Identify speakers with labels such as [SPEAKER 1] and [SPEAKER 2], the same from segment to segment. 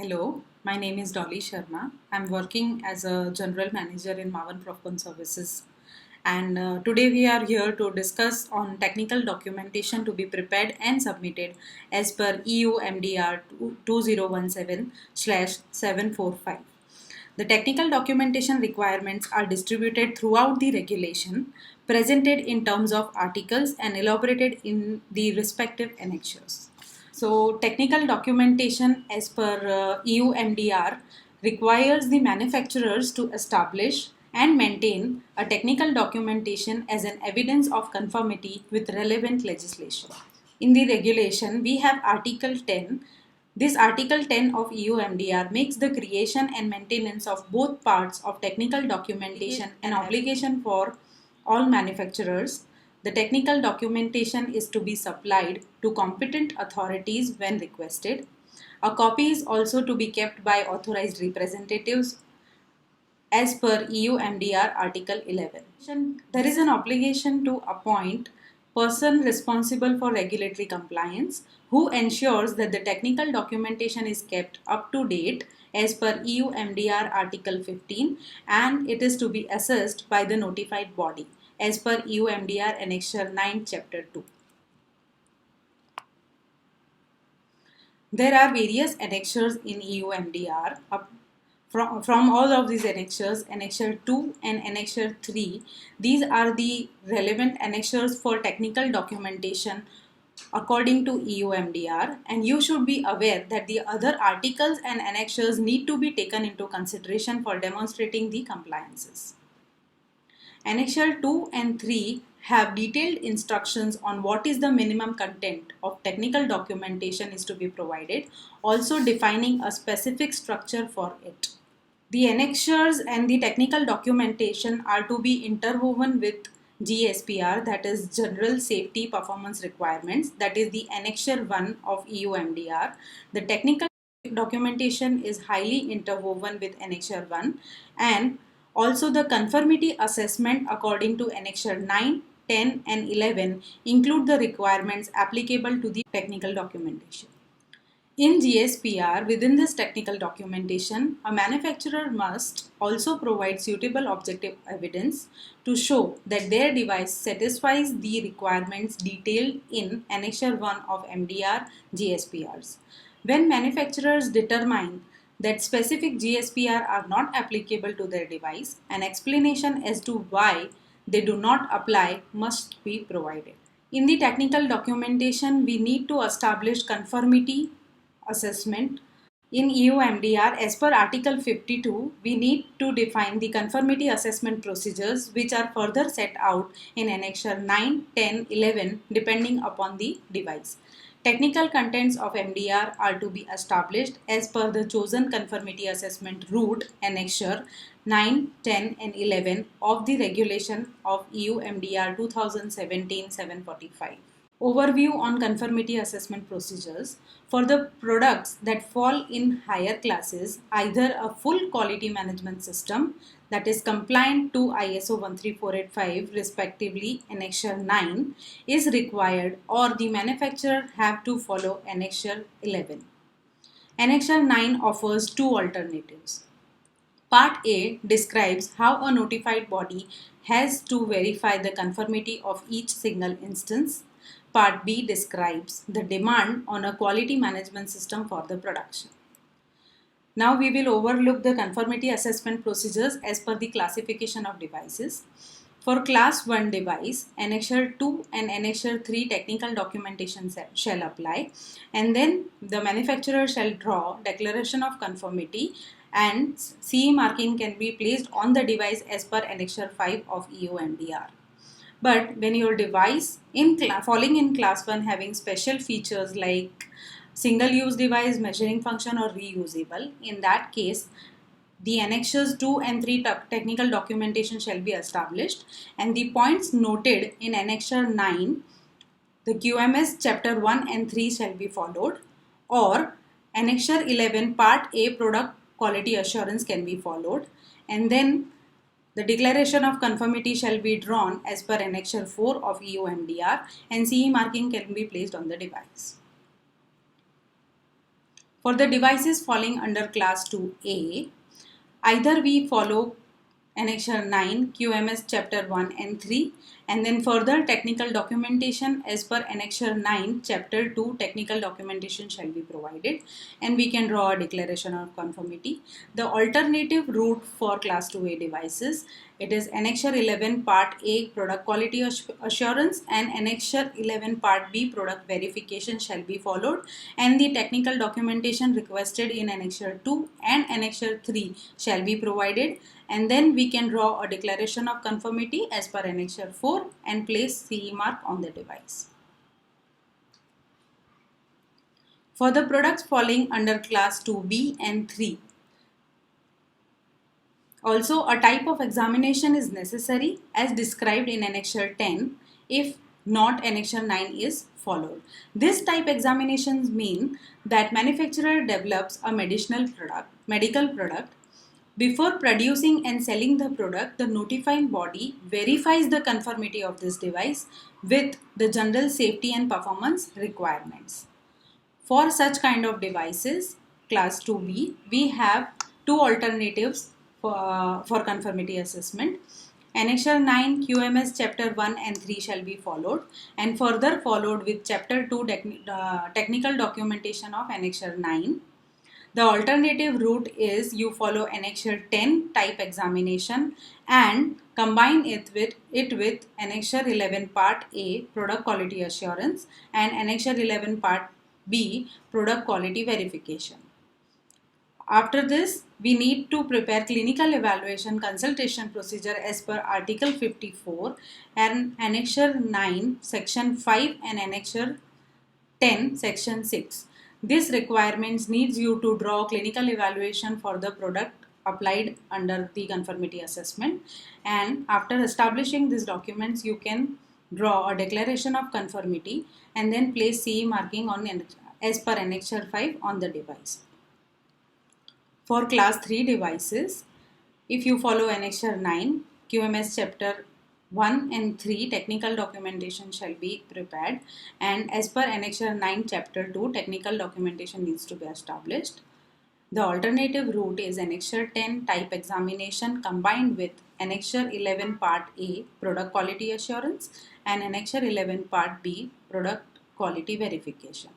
[SPEAKER 1] Hello, my name is Dolly Sharma. I'm working as a general manager in Mavan Profcon Services. And today we are here to discuss on technical documentation to be prepared and submitted as per EU MDR 2017/745. The technical documentation requirements are distributed throughout the regulation, presented in terms of articles and elaborated in the respective annexures. So, technical documentation as per EU MDR requires the manufacturers to establish and maintain a technical documentation as an evidence of conformity with relevant legislation. In the regulation, we have Article 10. This Article 10 of EU MDR makes the creation and maintenance of both parts of technical documentation an obligation for all manufacturers. The technical documentation is to be supplied to competent authorities when requested. A copy is also to be kept by authorized representatives as per EU MDR Article 11. There is an obligation to appoint person responsible for regulatory compliance who ensures that the technical documentation is kept up to date as per EU MDR Article 15 and it is to be assessed by the notified body as per EU MDR Annexure 9 Chapter 2. There are various annexures in EU MDR. From all of these annexures, Annexure 2 and Annexure 3, these are the relevant annexures for technical documentation according to EU MDR, and you should be aware that the other articles and annexures need to be taken into consideration for demonstrating the compliances. Annexure 2 and 3 have detailed instructions on what is the minimum content of technical documentation is to be provided, also defining a specific structure for it. The annexures and the technical documentation are to be interwoven with GSPR, that is General Safety Performance Requirements, that is the Annexure 1 of EU MDR. The technical documentation is highly interwoven with Annexure 1 and also the conformity assessment according to Annexure 9, 10 and 11 include the requirements applicable to the technical documentation. In GSPR, within this technical documentation, a manufacturer must also provide suitable objective evidence to show that their device satisfies the requirements detailed in Annexure 1 of MDR GSPRs. When manufacturers determine that specific GSPR are not applicable to their device, an explanation as to why they do not apply must be provided. In the technical documentation, we need to establish conformity assessment. In EU MDR, as per Article 52, we need to define the conformity assessment procedures which are further set out in Annexure 9, 10, 11 depending upon the device. Technical contents of MDR are to be established as per the chosen conformity assessment route Annexure 9, 10 and 11 of the regulation of EU MDR 2017/745. Overview on conformity assessment procedures. For the products that fall in higher classes, either a full quality management system that is compliant to ISO 13485 respectively Annexure 9 is required or the manufacturer have to follow Annexure 11. Annexure 9 offers two alternatives. Part A describes how a notified body has to verify the conformity of each single instance. Part B describes the demand on a quality management system for the production. Now we will overlook the conformity assessment procedures as per the classification of devices. For Class 1 device, Annexure 2 and Annexure 3 technical documentation shall apply, and then the manufacturer shall draw declaration of conformity and CE marking can be placed on the device as per Annexure 5 of EU MDR. But when your device falling in Class 1 having special features like single-use device, measuring function or reusable, in that case the Annexures 2 and 3 technical documentation shall be established and the points noted in Annexure 9, the QMS Chapter 1 and 3 shall be followed, or Annexure 11 Part A product quality assurance can be followed, and then the declaration of conformity shall be drawn as per Annexure 4 of EU MDR and CE marking can be placed on the device. For the devices falling under class 2A, either we follow Annexure 9, QMS Chapter 1 and 3, and then further technical documentation as per Annexure 9, Chapter 2, technical documentation shall be provided, and we can draw a declaration of conformity. The alternative route for Class 2A devices, it is Annexure 11 Part A, Product Quality Assurance, and Annexure 11 Part B, Product Verification shall be followed, and the technical documentation requested in Annexure 2 and Annexure 3 shall be provided, and then we can draw a declaration of conformity as per Annexure 4 and place CE mark on the device. For the products falling under class 2B and 3, also a type of examination is necessary as described in Annexure 10 if not Annexure 9 is followed. This type examinations mean that manufacturer develops a medical product. Before producing and selling the product, the notifying body verifies the conformity of this device with the general safety and performance requirements. For such kind of devices, class 2B, we have two alternatives for conformity assessment. Annexure 9 QMS Chapter 1 and 3 shall be followed, and further followed with Chapter 2 technical documentation of Annexure 9. The alternative route is you follow Annexure 10 type examination and combine it with Annexure 11 Part A, Product Quality Assurance, and Annexure 11 Part B, Product Quality Verification. After this, we need to prepare clinical evaluation consultation procedure as per Article 54 and Annexure 9 Section 5 and Annexure 10 Section 6. This requirements needs you to draw clinical evaluation for the product applied under the conformity assessment, and after establishing these documents you can draw a declaration of conformity and then place CE marking on as per Annexure 5 on the device. For class 3 devices, if you follow Annexure 9, QMS Chapter 1 and 3 technical documentation shall be prepared, and as per Annexure 9 Chapter 2 technical documentation needs to be established. The alternative route is Annexure 10 type examination combined with Annexure 11 Part A Product Quality Assurance and Annexure 11 Part B Product Quality Verification.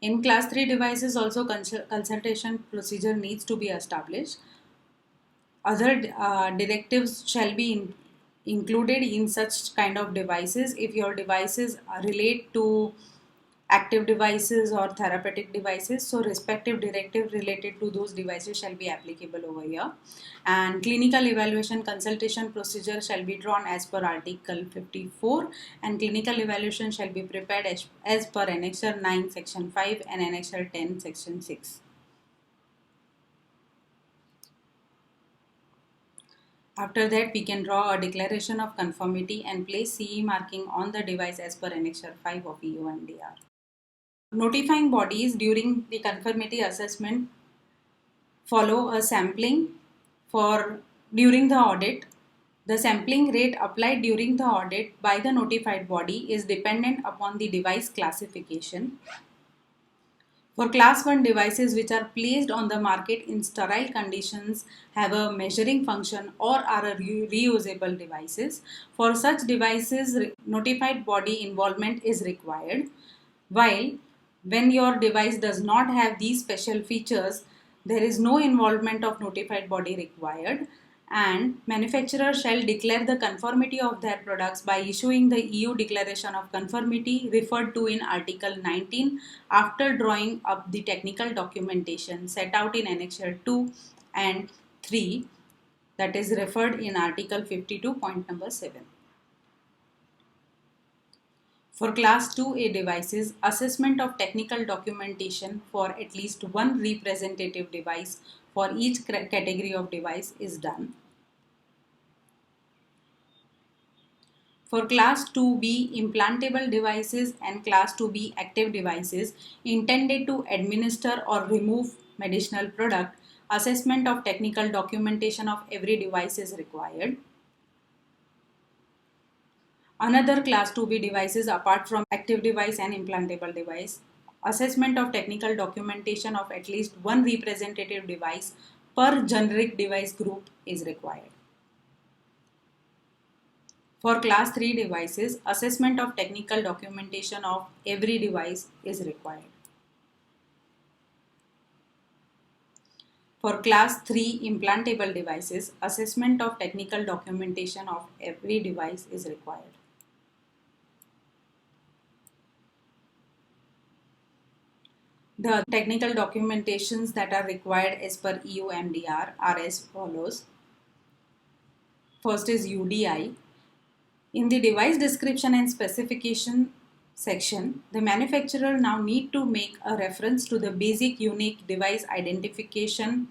[SPEAKER 1] In class 3 devices also consultation procedure needs to be established. Other directives shall be included in such kind of devices if your devices relate to active devices or therapeutic devices, so respective directive related to those devices shall be applicable over here, and clinical evaluation consultation procedure shall be drawn as per Article 54, and clinical evaluation shall be prepared as per Annexure 9 Section 5 and Annexure 10 Section 6. After that, we can draw a declaration of conformity and place CE marking on the device as per Annexure 5 of EU MDR. Notifying bodies during the conformity assessment follow a sampling during the audit. The sampling rate applied during the audit by the notified body is dependent upon the device classification. For class 1 devices which are placed on the market in sterile conditions, have a measuring function or are reusable devices, for such devices notified body involvement is required, while when your device does not have these special features, there is no involvement of notified body required, and manufacturer shall declare the conformity of their products by issuing the EU Declaration of Conformity referred to in Article 19 after drawing up the technical documentation set out in Annexure 2 and 3, that is referred in Article 52 point number 7. For class 2A devices, assessment of technical documentation for at least one representative device for each category of device is done. For class 2B implantable devices and class 2B active devices intended to administer or remove medicinal product, assessment of technical documentation of every device is required. Another class 2B devices apart from active device and implantable device assessment of technical documentation of at least one representative device per generic device group is required. For class 3 devices, assessment of technical documentation of every device is required. For class 3 implantable devices, assessment of technical documentation of every device is required. The technical documentations that are required as per EU MDR are as follows. First is UDI. In the device description and specification section, the manufacturer now need to make a reference to the basic unique device identification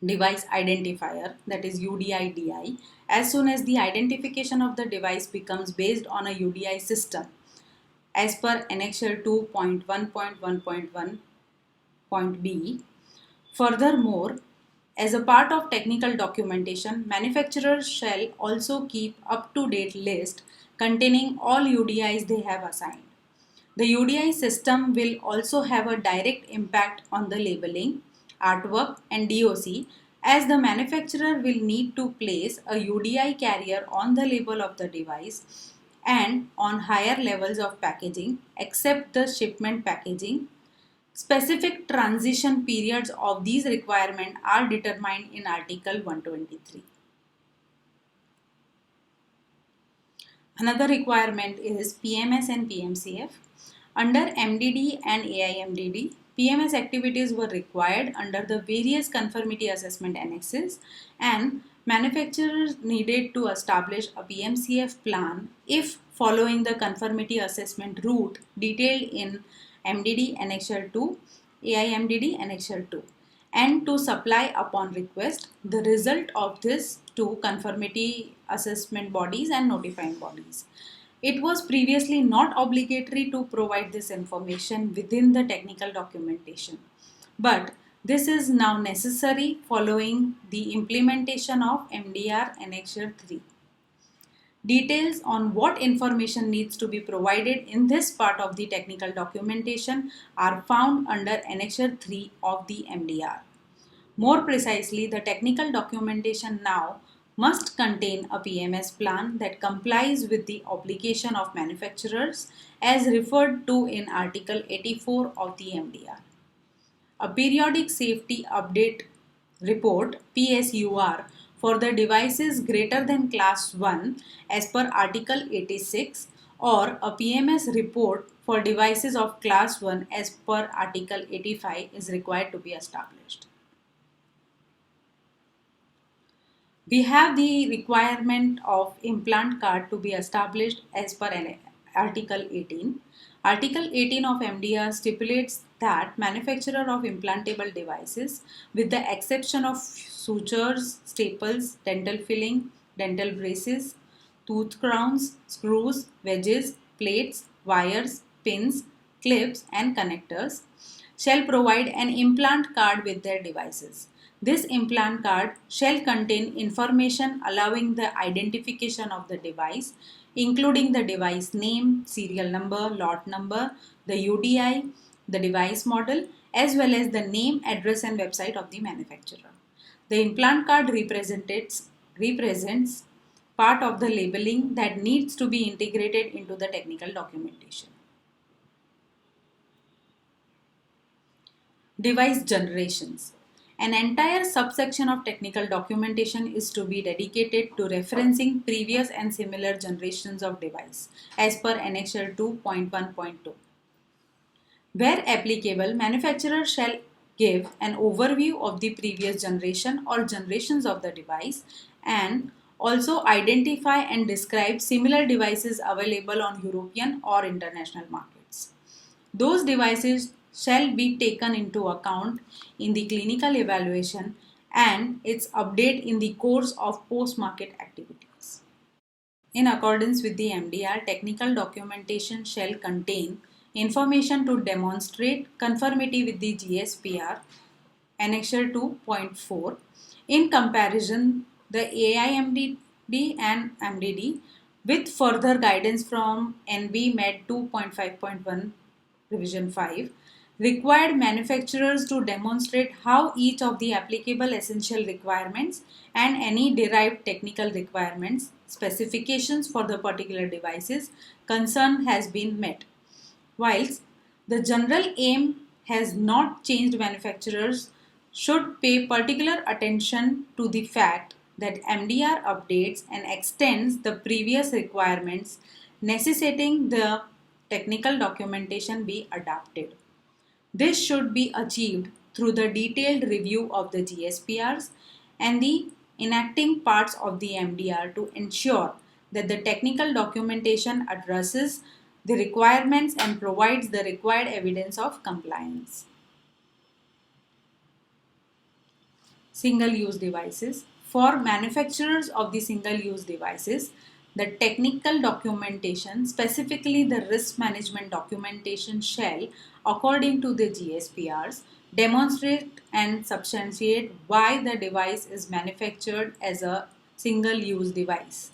[SPEAKER 1] device identifier, that is UDI-DI, as soon as the identification of the device becomes based on a UDI system as per Annexure 2.1.1.1.b. Furthermore, as a part of technical documentation, manufacturers shall also keep up-to-date list containing all UDIs they have assigned. The UDI system will also have a direct impact on the labeling, artwork and DOC, as the manufacturer will need to place a UDI carrier on the label of the device and on higher levels of packaging except the shipment packaging. Specific transition periods of these requirements are determined in Article 123. Another requirement is PMS and PMCF. Under MDD and AIMDD, PMS activities were required under the various conformity assessment annexes, and manufacturers needed to establish a PMCF plan if following the conformity assessment route detailed in MDD Annexure 2, AIMDD Annexure 2, and to supply upon request the result of this to conformity assessment bodies and notifying bodies. It was previously not obligatory to provide this information within the technical documentation, but this is now necessary following the implementation of MDR Annexure 3. Details on what information needs to be provided in this part of the technical documentation are found under Annexure 3 of the MDR. More precisely, the technical documentation now must contain a PMS plan that complies with the obligation of manufacturers as referred to in Article 84 of the MDR. A periodic safety update report PSUR for the devices greater than class 1 as per Article 86 or a PMS report for devices of class 1 as per Article 85 is required to be established. We have the requirement of implant card to be established as per Article 18. Article 18 of MDR stipulates that manufacturer of implantable devices, with the exception of sutures, staples, dental filling, dental braces, tooth crowns, screws, wedges, plates, wires, pins, clips and connectors, shall provide an implant card with their devices. This implant card shall contain information allowing the identification of the device, including the device name, serial number, lot number, the UDI, the device model, as well as the name, address and website of the manufacturer. The implant card represents part of the labeling that needs to be integrated into the technical documentation. Device generations. An entire subsection of technical documentation is to be dedicated to referencing previous and similar generations of device as per Annexure 2.1.2. Where applicable, manufacturer shall give an overview of the previous generation or generations of the device and also identify and describe similar devices available on European or international markets. Those devices shall be taken into account in the clinical evaluation and its update in the course of post-market activities. In accordance with the MDR, technical documentation shall contain information to demonstrate conformity with the GSPR Annexure 2.4. In comparison, the AIMDD and MDD with further guidance from NB Med 2.5.1 Revision 5, required manufacturers to demonstrate how each of the applicable essential requirements and any derived technical requirements, specifications for the particular devices concerned has been met. Whilst the general aim has not changed, manufacturers should pay particular attention to the fact that MDR updates and extends the previous requirements, necessitating the technical documentation be adapted. This should be achieved through the detailed review of the GSPRs and the enacting parts of the MDR to ensure that the technical documentation addresses the requirements and provides the required evidence of compliance. Single-use devices. For manufacturers of the single-use devices, the technical documentation, specifically the risk management documentation, shall, according to the GSPRs, demonstrate and substantiate why the device is manufactured as a single-use device.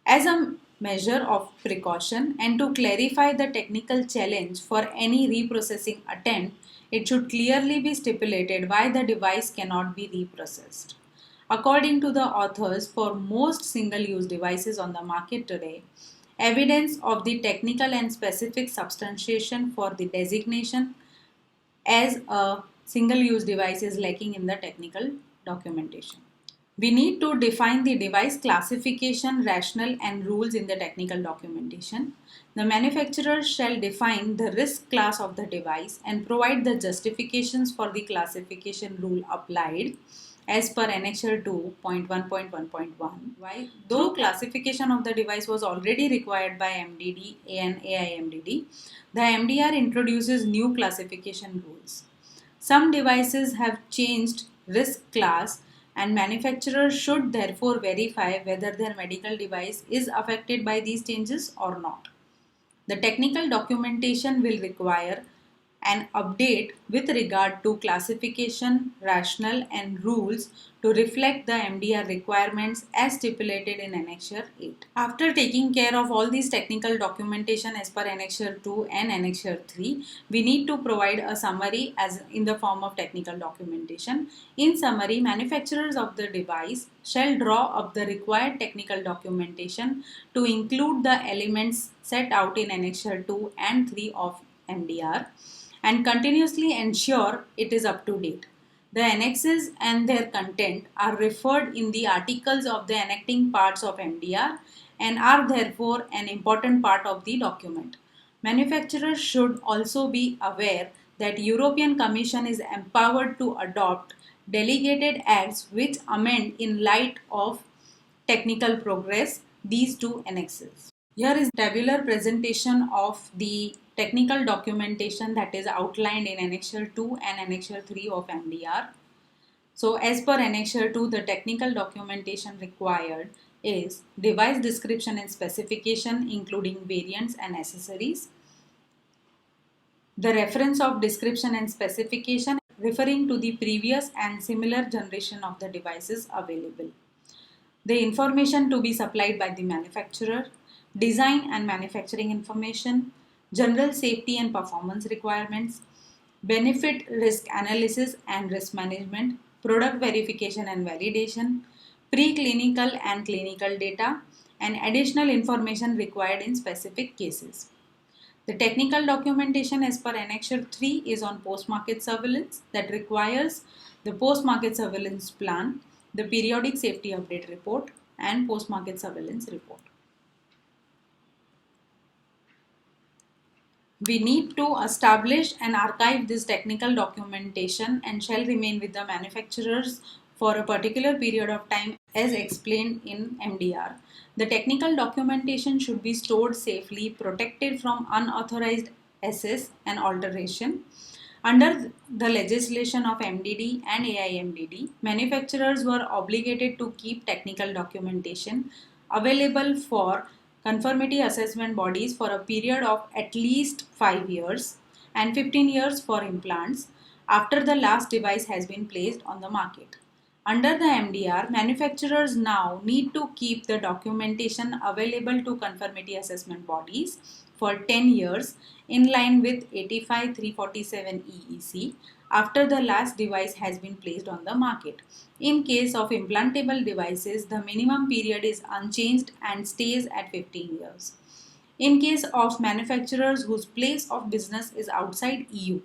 [SPEAKER 1] As a measure of precaution and to clarify the technical challenge for any reprocessing attempt, it should clearly be stipulated why the device cannot be reprocessed. According to the authors, for most single-use devices on the market today, evidence of the technical and specific substantiation for the designation as a single-use device is lacking in the technical documentation. We need to define the device classification, rationale and rules in the technical documentation. The manufacturer shall define the risk class of the device and provide the justifications for the classification rule applied as per Annexure 2.1.1.1. Why? Though classification of the device was already required by MDD and AIMDD, the MDR introduces new classification rules. Some devices have changed risk class and manufacturers should therefore verify whether their medical device is affected by these changes or not. The technical documentation will require an update with regard to classification, rationale and rules to reflect the MDR requirements as stipulated in Annexure 8. After taking care of all these technical documentation as per Annexure 2 and Annexure 3, we need to provide a summary as in the form of technical documentation. In summary, manufacturers of the device shall draw up the required technical documentation to include the elements set out in Annexure 2 and 3 of MDR and continuously ensure it is up to date. The annexes and their content are referred in the articles of the enacting parts of MDR and are therefore an important part of the document. Manufacturers should also be aware that European Commission is empowered to adopt delegated acts which amend in light of technical progress these two annexes. Here is tabular presentation of the technical documentation that is outlined in Annexure 2 and Annexure 3 of MDR. So as per Annexure 2, the technical documentation required is device description and specification including variants and accessories, the reference of description and specification referring to the previous and similar generation of the devices available, the information to be supplied by the manufacturer, design and manufacturing information, general safety and performance requirements, benefit risk analysis and risk management, product verification and validation, preclinical and clinical data, and additional information required in specific cases. The technical documentation as per Annexure 3 is on post-market surveillance that requires the post-market surveillance plan, the periodic safety update report, and post-market surveillance report. We need to establish and archive this technical documentation and shall remain with the manufacturers for a particular period of time as explained in MDR. The technical documentation should be stored safely, protected from unauthorized access and alteration. Under the legislation of MDD and AIMDD, manufacturers were obligated to keep technical documentation available for conformity assessment bodies for a period of at least 5 years and 15 years for implants after the last device has been placed on the market. Under the MDR, manufacturers now need to keep the documentation available to conformity assessment bodies for 10 years in line with 85-347 EEC after the last device has been placed on the market. In case of implantable devices, the minimum period is unchanged and stays at 15 years. In case of manufacturers whose place of business is outside EU,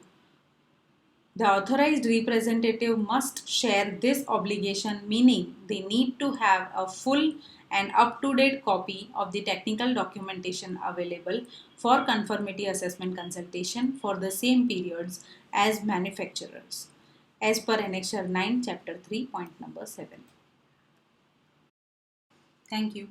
[SPEAKER 1] the authorized representative must share this obligation, meaning they need to have a full and up-to-date copy of the technical documentation available for conformity assessment consultation for the same periods as manufacturers, as per Annexure 9, Chapter 3, point number 7. Thank you.